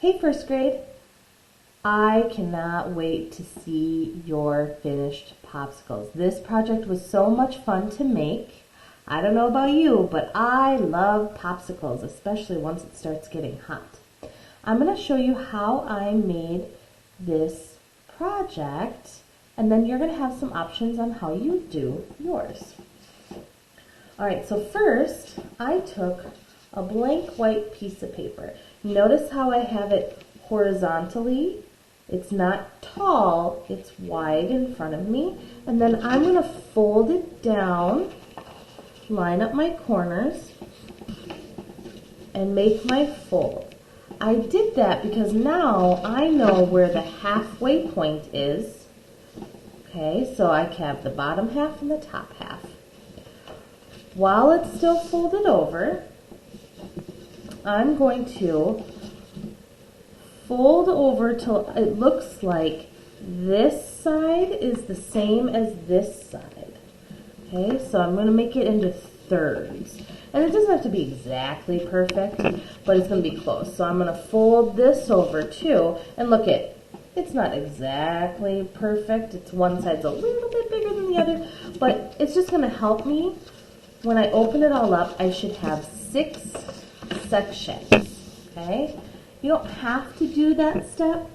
Hey first grade, I cannot wait to see your finished popsicles. This project was so much fun to make. I don't know about you, but I love popsicles, especially once it starts getting hot. I'm going to show you how I made this project, and then you're going to have some options on how you do yours. Alright, so first I took a blank white piece of paper. Notice how I have it horizontally. It's not tall, it's wide in front of me. And then I'm going to fold it down, line up my corners, and make my fold. I did that because now I know where the halfway point is. Okay, so I have the bottom half and the top half. While it's still folded over, I'm going to fold over till it looks like this side is the same as this side. Okay, so I'm going to make it into thirds. And it doesn't have to be exactly perfect, but it's going to be close. So I'm going to fold this over too, and look it's not exactly perfect. It's one side's a little bit bigger than the other, but it's just going to help me. When I open it all up, I should have 6 sections, okay? You don't have to do that step.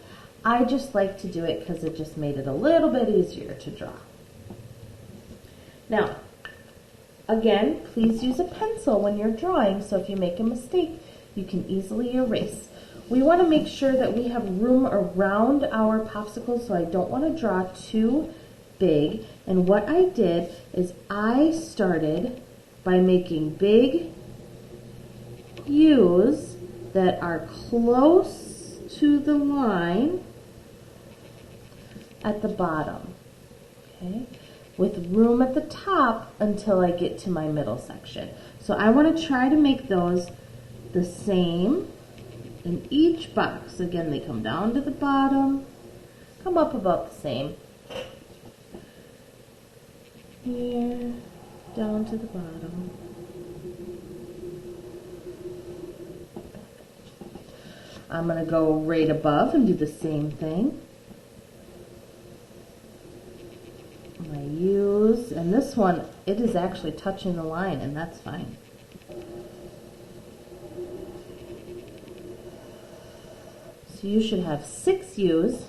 I just like to do it because it just made it a little bit easier to draw. Now, again, please use a pencil when you're drawing, so if you make a mistake, you can easily erase. We want to make sure that we have room around our popsicles, so I don't want to draw too big. And what I did is I started by making big U's that are close to the line at the bottom, okay, with room at the top until I get to my middle section. So I want to try to make those the same in each box. Again, they come down to the bottom, come up about the same. Here, down to the bottom. I'm going to go right above and do the same thing. My U's, and this one, it is actually touching the line, and that's fine. So you should have 6 U's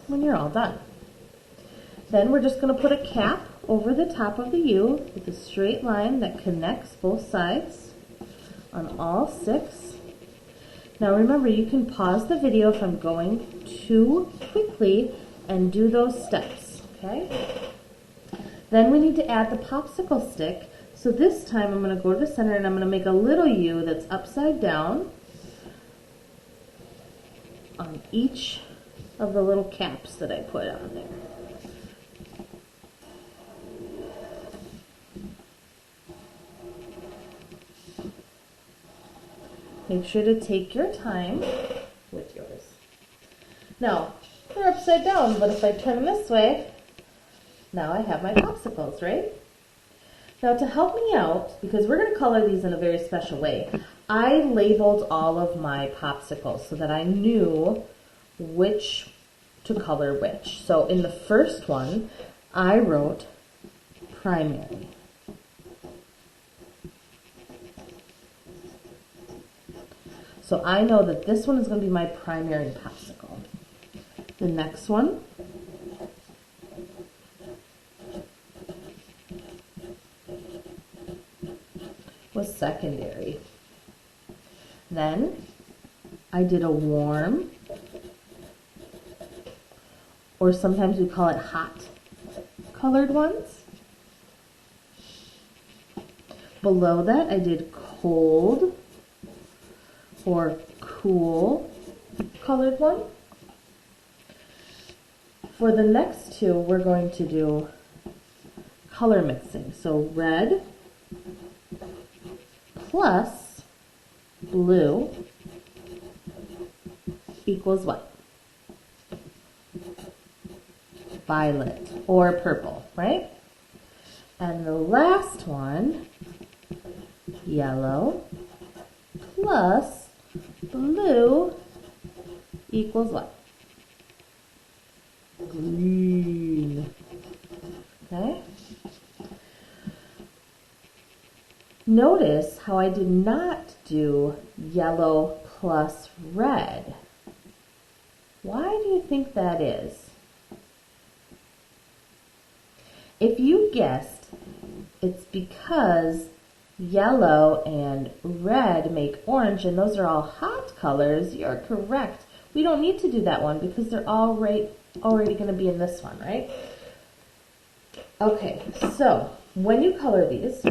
when you're all done. Then we're just going to put a cap over the top of the U with a straight line that connects both sides on all 6. Now remember, you can pause the video if I'm going too quickly and do those steps, okay? Then we need to add the popsicle stick. So this time I'm going to go to the center and I'm going to make a little U that's upside down on each of the little caps that I put on there. Make sure to take your time with yours. Now, they're upside down, but if I turn them this way, now I have my popsicles, right? Now to help me out, because we're going to color these in a very special way, I labeled all of my popsicles so that I knew which to color which. So in the first one, I wrote primary. So I know that this one is going to be my primary popsicle. The next one was secondary. Then I did a warm, or sometimes we call it hot colored ones. Below that I did cold or cool colored one. For the next two, we're going to do color mixing. So red plus blue equals what? Violet or purple, right? And the last one, yellow plus blue equals what? Green. Okay? Notice how I did not do yellow plus red. Why do you think that is? If you guessed, it's because yellow and red make orange, and those are all hot colors. You're correct. We don't need to do that one because they're all already going to be in this one, right? Okay, so when you color these,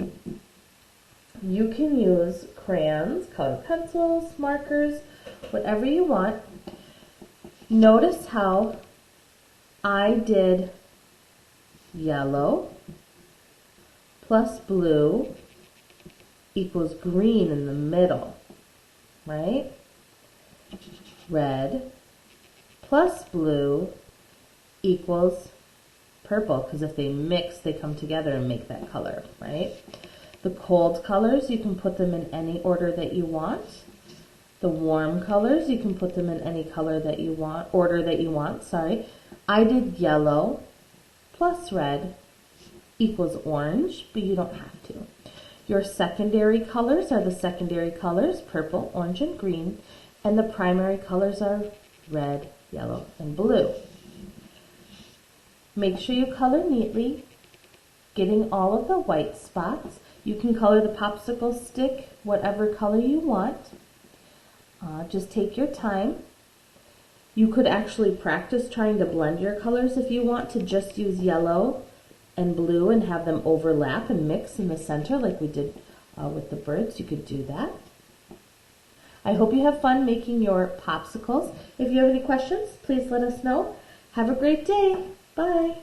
you can use crayons, colored pencils, markers, whatever you want. Notice how I did yellow plus blue equals green in the middle, right? Red plus blue equals purple, because if they mix, they come together and make that color, right? The cold colors, you can put them in any order that you want. The warm colors, you can put them in any color that you want, order that you want, sorry. I did yellow plus red equals orange, but you don't have to. Your secondary colors are the secondary colors, purple, orange, and green, and the primary colors are red, yellow, and blue. Make sure you color neatly, getting all of the white spots. You can color the popsicle stick whatever color you want. Just take your time. You could actually practice trying to blend your colors if you want to just use yellow and blue and have them overlap and mix in the center like we did with the birds. You could do that. I hope you have fun making your popsicles. If you have any questions, please let us know. Have a great day. Bye.